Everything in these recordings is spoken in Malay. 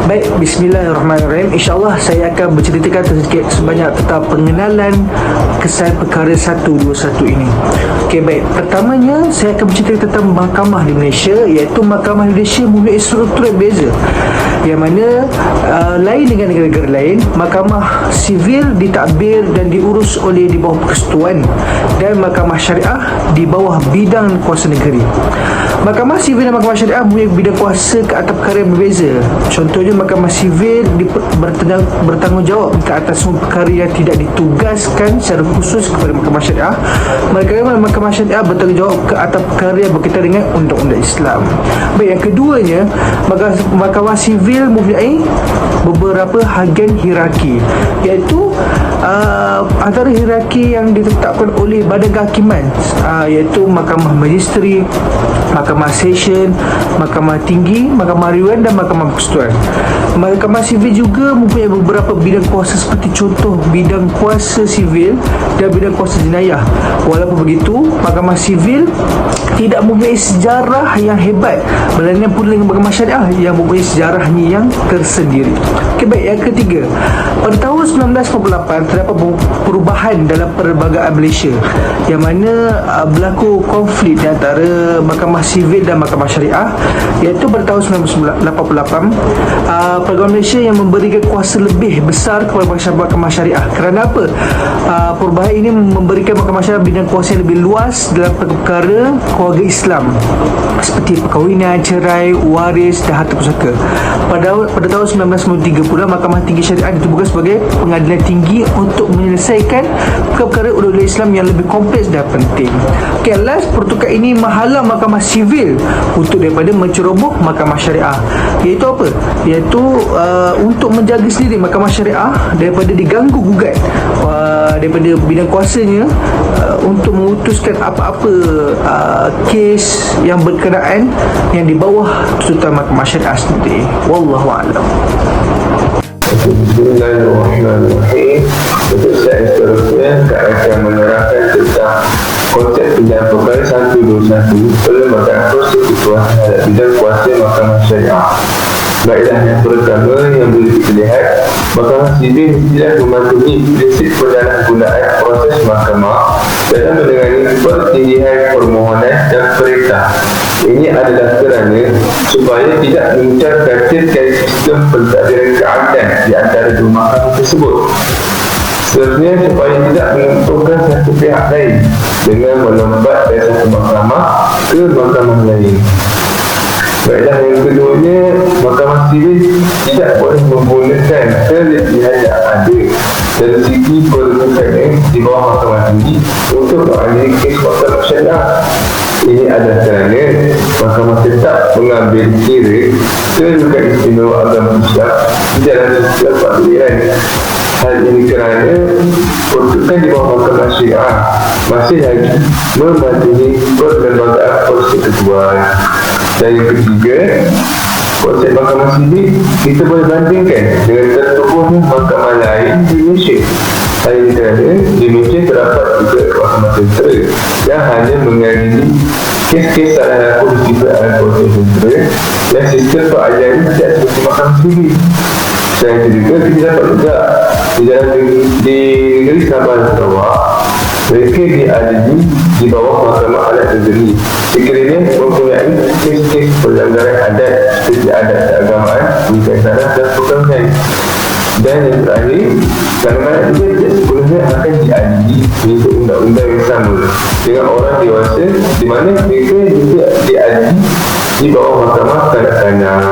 Baik, bismillahirrahmanirrahim. InsyaAllah saya akan berceritakan sedikit sebanyak tentang pengenalan kesan perkara 121 ini. Okey, baik. Pertamanya, saya akan bercerita tentang mahkamah di Malaysia, iaitu mahkamah di Malaysia mempunyai struktur yang berbeza. Yang mana lain dengan negara-negara lain, mahkamah sivil ditadbir dan diurus oleh di bawah persekutuan, dan mahkamah syariah di bawah bidang kuasa negeri. Mahkamah sivil dan mahkamah syariah mempunyai bidang kuasa ke atas perkara yang berbeza. Contohnya, mahkamah sivil bertanggungjawab ke atas semua perkara yang tidak ditugaskan secara khusus kepada mahkamah syariah. Manakala mahkamah syariah bertanggungjawab ke atas perkara yang berkaitan dengan undang-undang Islam. Baik, yang keduanya, mahkamah sivil mempunyai beberapa hagian hierarki, iaitu antara hierarki yang ditetapkan oleh badan kehakiman, iaitu mahkamah magistri, mahkamah session, mahkamah tinggi, mahkamah dewan dan mahkamah persekutuan. Mahkamah sivil juga mempunyai beberapa bidang kuasa, seperti contoh bidang kuasa sivil dan bidang kuasa jenayah. Walaupun begitu, mahkamah sivil tidak mempunyai sejarah yang hebat berlainan pula dengan mahkamah syariah yang mempunyai sejarahnya yang tersendiri. Okey, baik, yang ketiga, pada tahun 1948 terdapat perubahan dalam perlembagaan Malaysia, yang mana berlaku konflik di antara mahkamah sivil dan mahkamah syariah, iaitu pada tahun 1988 Perlembagaan Malaysia yang memberikan kuasa lebih besar kepada mahkamah syariah. Kerana apa? Perubahan ini memberikan mahkamah syariah bidang kuasa yang lebih luas dalam perkara keluarga Islam, seperti perkahwinan, cerai, waris dan harta pusaka. Pada tahun 1993 pula, Mahkamah Tinggi Syariah ditubuhkan sebagai pengadilan tinggi untuk menyelesaikan perkara undang-undang Islam yang lebih kompleks dan penting. Okay, last, pertukaran ini menghalang mahkamah sivil untuk daripada menceroboh mahkamah syariah. Iaitu apa? Iaitu untuk menjaga sendiri mahkamah syariah daripada diganggu gugat daripada bidang kuasanya untuk memutuskan apa-apa kes yang berkenaan yang di bawah tuntutan mahkamah syariah sendiri. Wallahu a'lam. Bismillahirrahmanirrahim. Untuk saya seterusnya, saya akan menerangkan tentang konsep pilihan perkara 121 Perlembagaan Persekutuan terhadap bidang kuasa mahkamah syariah. Baiklah, yang pertama yang boleh kita lihat, mahkamah sivil tidak mematuhi prinsip penyalahgunaan proses mahkamah dalam menangani pertindihan permohonan dan perintah. Ini adalah kerana supaya tidak mengucapkan sistem pentadbiran keadilan di antara dua mahkamah tersebut. Seterusnya, supaya tidak menguntungkan satu pihak lain dengan melompat dari satu mahkamah ke mahkamah lain. Baiklah, yang keduanya, mahkamah sivil tidak boleh menggunakan kelebihan yang ada dari segi peruntukannya di bawah mahkamah tinggi untuk mengadili kes mahkamah syariah. Ini adalah kerana mahkamah tetap mengambil kira kedudukan istimewa agama Islam di dalam sistem peradilan. Hal ini kerana peruntukan di bawah mahkamah syariah masih lagi mematuhi perlembagaan persekutuan. Dan yang ketiga, konsep mahkamah sivil kita boleh bandingkan dengan tertubuhnya mahkamah lain di Malaysia. Hal ini kerana di Malaysia terdapat juga mahkamah tentera yang hanya mengadili kes-kes salah laku disebabkan proses tentera, dan sistem peradilan tidak seperti mahkamah sivil. Selain itu juga, kita dapat juga di negeri Sabah dan Sarawak, mereka diadili di bawah mahkamah adat negeri sekiranya mempunyai kes-kes pelanggaran adat seperti adat keagamaan, bukan salah dan perkahwinan. Dan yang terakhir, kadang-kadang juga tidak sepenuhnya akan diadili untuk undang-undang yang sama dengan orang dewasa, di mana mereka juga diadili di bawah mahkamah kanak-kanak.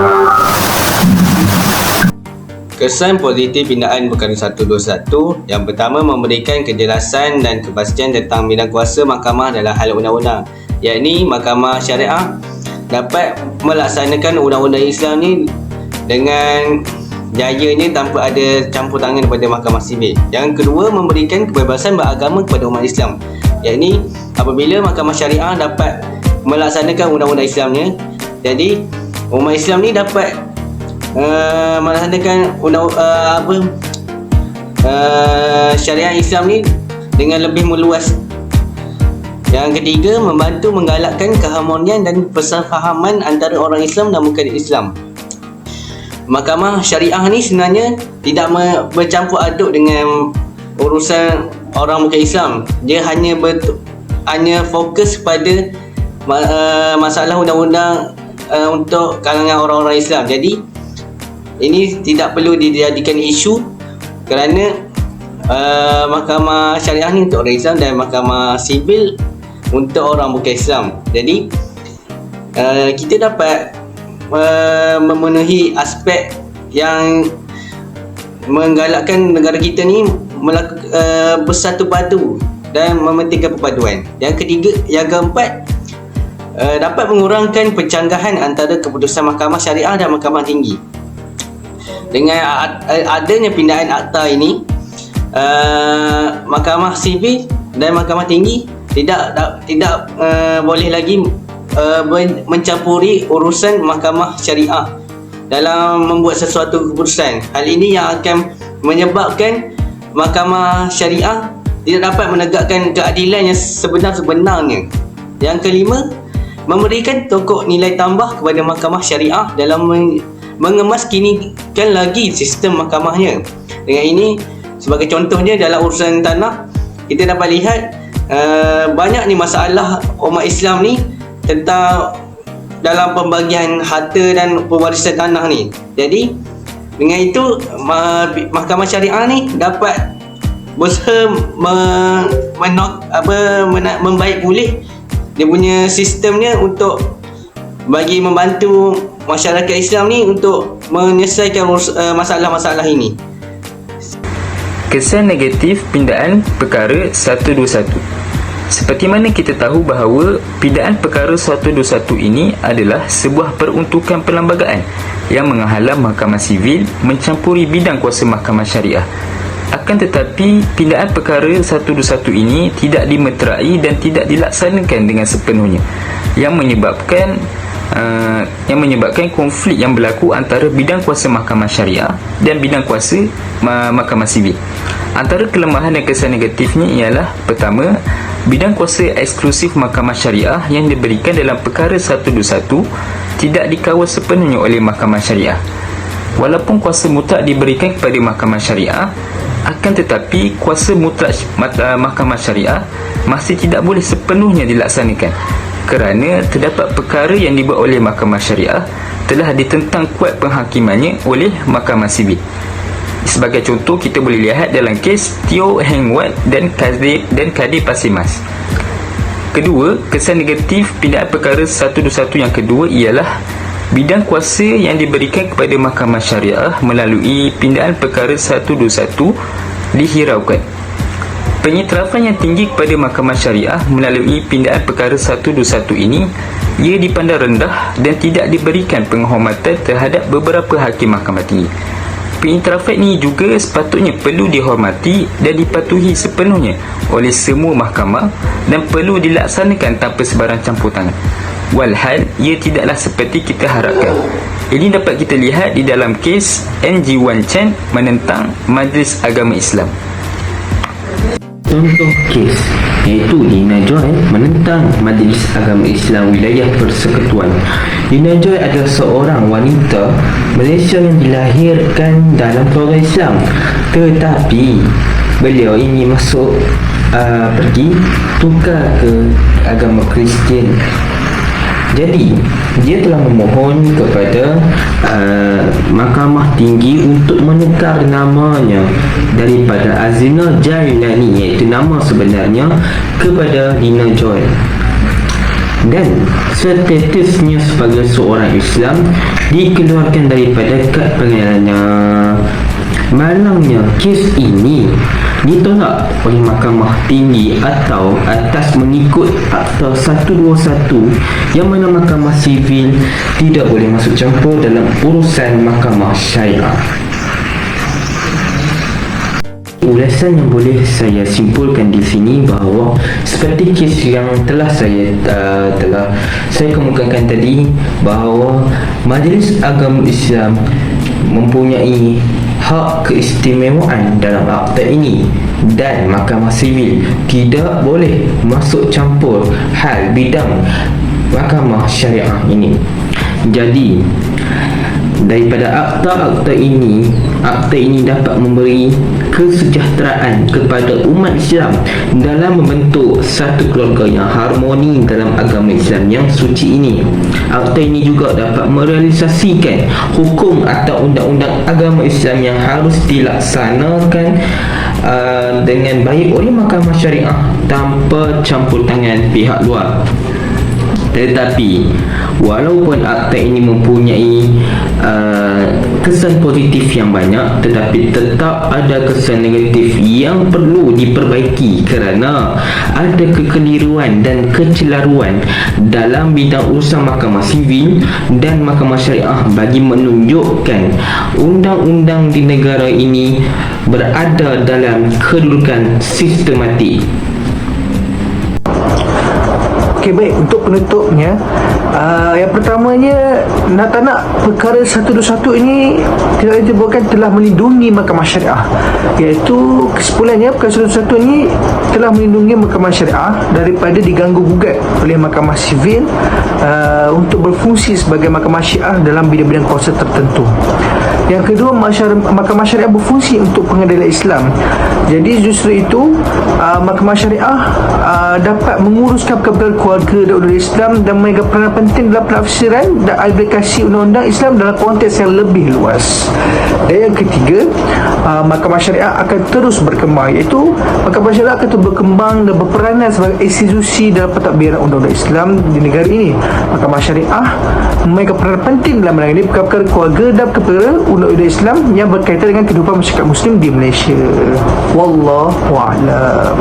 Kesan positif binaan perkara 121, yang pertama, memberikan kejelasan dan kepastian tentang bidang kuasa mahkamah dalam hal undang-undang, yakni mahkamah syariah dapat melaksanakan undang-undang Islam ni dengan jayanya tanpa ada campur tangan daripada mahkamah sivil. Yang kedua, memberikan kebebasan beragama kepada umat Islam, yakni apabila mahkamah syariah dapat melaksanakan undang-undang Islamnya, jadi umat Islam ni dapat melaksanakan syariah Islam ni dengan lebih meluas. Yang ketiga, membantu menggalakkan keharmonian dan persefahaman antara orang Islam dan bukan Islam. mahkamah syariah ni sebenarnya tidak bercampur aduk dengan urusan orang bukan Islam. Dia hanya fokus pada masalah undang-undang untuk kalangan orang-orang Islam. Jadi ini tidak perlu dijadikan isu kerana mahkamah syariah ni untuk orang Islam dan mahkamah sivil untuk orang bukan Islam. Jadi kita dapat memenuhi aspek yang menggalakkan negara kita ni bersatu padu dan mementingkan perpaduan. Yang ketiga, yang keempat, dapat mengurangkan pencanggahan antara keputusan mahkamah syariah dan mahkamah tinggi. Dengan adanya pindahan akta ini, mahkamah sivil dan mahkamah tinggi tidak boleh lagi mencampuri urusan mahkamah syariah dalam membuat sesuatu keputusan. Hal ini yang akan menyebabkan mahkamah syariah tidak dapat menegakkan keadilan yang sebenar-benarnya. Yang kelima, memberikan pokok nilai tambah kepada mahkamah syariah dalam mengemaskinkan lagi sistem mahkamahnya. Dengan ini, sebagai contohnya dalam urusan tanah, kita dapat lihat banyak ni masalah umat Islam ni tentang dalam pembagian harta dan pewarisan tanah ni. Jadi dengan itu mahkamah syariah ni dapat berusaha membaik pulih dia punya sistemnya untuk bagi membantu masyarakat Islam ni untuk menyelesaikan masalah-masalah ini. Kesan negatif pindaan perkara 121. Seperti mana kita tahu bahawa pindaan perkara 121 ini adalah sebuah peruntukan perlembagaan yang menghalang mahkamah sivil mencampuri bidang kuasa mahkamah syariah. Akan tetapi pindaan perkara 121 ini tidak dimeterai dan tidak dilaksanakan dengan sepenuhnya, yang menyebabkan konflik yang berlaku antara bidang kuasa mahkamah syariah dan bidang kuasa mahkamah sivil. Antara kelemahan dan kesan negatifnya ialah, pertama, bidang kuasa eksklusif mahkamah syariah yang diberikan dalam perkara 121 tidak dikawal sepenuhnya oleh mahkamah syariah. Walaupun kuasa mutlak diberikan kepada mahkamah syariah, akan tetapi kuasa mutlak mahkamah syariah masih tidak boleh sepenuhnya dilaksanakan kerana terdapat perkara yang dibuat oleh mahkamah syariah telah ditentang kuat penghakimannya oleh mahkamah sivil. Sebagai contoh, kita boleh lihat dalam kes Teo Heng Wat dan Kadir Pasir Mas. Kedua, kesan negatif pindaan perkara 121 yang kedua ialah bidang kuasa yang diberikan kepada mahkamah syariah melalui pindaan perkara 121 dihiraukan. Penyetarafan yang tinggi kepada mahkamah syariah melalui pindaan perkara 121 ini ia dipandang rendah dan tidak diberikan penghormatan terhadap beberapa hakim mahkamah tinggi. Penyetarafan ini juga sepatutnya perlu dihormati dan dipatuhi sepenuhnya oleh semua mahkamah dan perlu dilaksanakan tanpa sebarang campur tangan. Walhal ia tidaklah seperti kita harapkan. Ini dapat kita lihat di dalam kes NG Wan Chen menentang Majlis Agama Islam. Contoh kes iaitu Lina Joy menentang Majlis Agama Islam Wilayah Persekutuan. Lina Joy adalah seorang wanita Malaysia yang dilahirkan dalam keluarga Islam, tetapi beliau ingin pergi tukar ke agama Kristian. Jadi dia telah memohon kepada Mahkamah Tinggi untuk menukar namanya daripada Azina Jailani, iaitu nama sebenarnya, kepada Lina Joy, dan statusnya sebagai seorang Islam dikeluarkan daripada kad pengenalannya. Malangnya kes ini ditolak oleh Mahkamah Tinggi atau atas mengikut Akta 121 yang mana Mahkamah Sivil tidak boleh masuk campur dalam urusan Mahkamah Syariah. Ulasan yang boleh saya simpulkan di sini bahawa seperti kes yang telah saya kemukakan tadi, bahawa Majlis Agama Islam mempunyai hak keistimewaan dalam akta ini dan Mahkamah Sivil tidak boleh masuk campur hal bidang Mahkamah Syariah ini. Jadi Daripada akta ini dapat memberi kesejahteraan kepada umat Islam dalam membentuk satu keluarga yang harmoni dalam agama Islam yang suci ini. Akta ini juga dapat merealisasikan hukum atau undang-undang agama Islam yang harus dilaksanakan dengan baik oleh mahkamah syariah tanpa campur tangan pihak luar. Tetapi walaupun akta ini mempunyai kesan positif yang banyak, tetapi tetap ada kesan negatif yang perlu diperbaiki kerana ada kekeliruan dan kecelaruan dalam bidang urusan mahkamah sivil dan mahkamah syariah bagi menunjukkan undang-undang di negara ini berada dalam kedudukan sistematik. Okey, baik, untuk penutupnya, yang pertamanya, tak nak perkara 121 ini tidak disebutkan telah melindungi mahkamah syariah, iaitu kesimpulannya perkara 121 ini telah melindungi mahkamah syariah daripada diganggu gugat oleh mahkamah sivil untuk berfungsi sebagai mahkamah syariah dalam bidang-bidang kuasa tertentu. Yang kedua, mahkamah syariah berfungsi untuk pengadilan Islam. Jadi justru itu mahkamah syariah dapat menguruskan perkara keluarga dan undang Islam dan memainkan peranan penting dalam penafsiran dan aplikasi undang-undang Islam dalam konteks yang lebih luas. Dan yang ketiga, mahkamah syariah akan terus berkembang, iaitu mahkamah syariah akan terus berkembang dan berperanan sebagai institusi dalam pentadbiran undang-undang Islam di negara ini. Mahkamah syariah memainkan peranan penting dalam menangani perkara keluarga dan perkara undang-undang Islam yang berkaitan dengan kehidupan masyarakat Muslim di Malaysia. Wallahu a'lam.